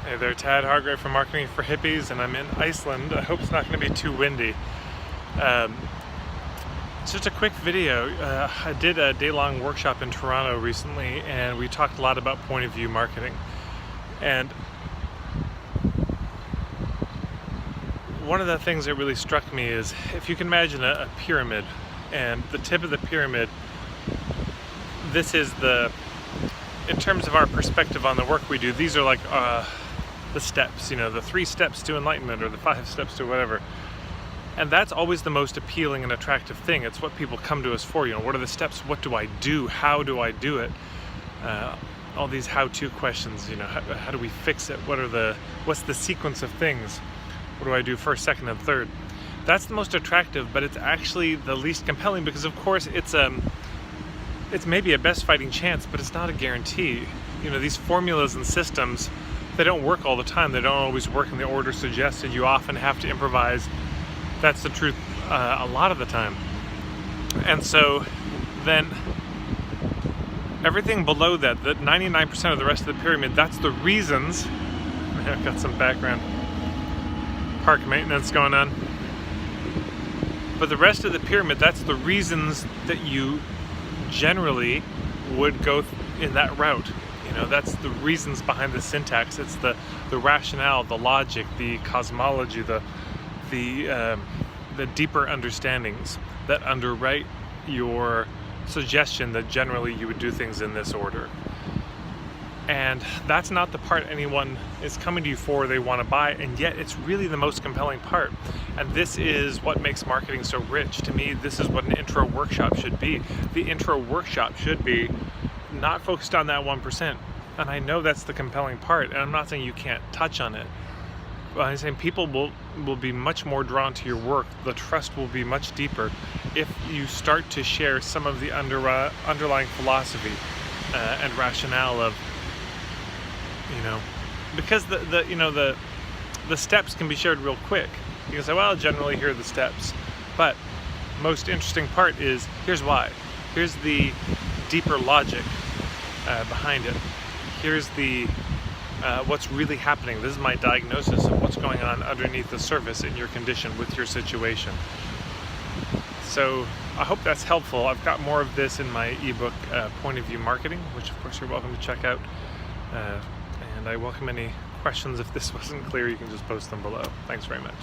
Hey there, Tad Hargrave from Marketing for Hippies, and I'm in Iceland. I hope it's not going to be too windy. It's just a quick video. I did a day-long workshop in Toronto recently, and we talked a lot about point of view marketing. And one of the things that really struck me is, if you can imagine a pyramid, and the tip of the pyramid, this is in terms of our perspective on the work we do, these are like the steps, the 3 steps to enlightenment, or the 5 steps to whatever. And that's always the most appealing and attractive thing. It's what people come to us for. What are the steps? What do I do? How do I do it? All these how-to questions. How do we fix it? What's the sequence of things? What do I do first, second, and third? That's the most attractive, but it's actually the least compelling, because of course it's maybe a best fighting chance, but it's not a guarantee. These formulas and systems, they don't work all the time. They don't always work in the order suggested. You often have to improvise. That's the truth a lot of the time. And so then everything below that, the 99% of the rest of the pyramid, that's the reasons. I've got some background park maintenance going on. But the rest of the pyramid, that's the reasons that you generally would go in that route. That's the reasons behind the syntax. It's the rationale, the logic, the cosmology, the deeper understandings that underwrite your suggestion that generally you would do things in this order. And that's not the part anyone is coming to you for, they want to buy, and yet it's really the most compelling part. And this is what makes marketing so rich. To me, this is what an intro workshop should be. The intro workshop should be not focused on that 1%. And I know that's the compelling part, and I'm not saying you can't touch on it. But I'm saying people will be much more drawn to your work. The trust will be much deeper if you start to share some of the underlying philosophy and rationale of, because the steps can be shared real quick. You can say, well, generally here are the steps, but most interesting part is, here's why. Here's the deeper logic behind it. Here's what's really happening. This is my diagnosis of what's going on underneath the surface in your condition with your situation. So I hope that's helpful. I've got more of this in my ebook, Point of View Marketing, which of course you're welcome to check out. And I welcome any questions. If this wasn't clear, you can just post them below. Thanks very much.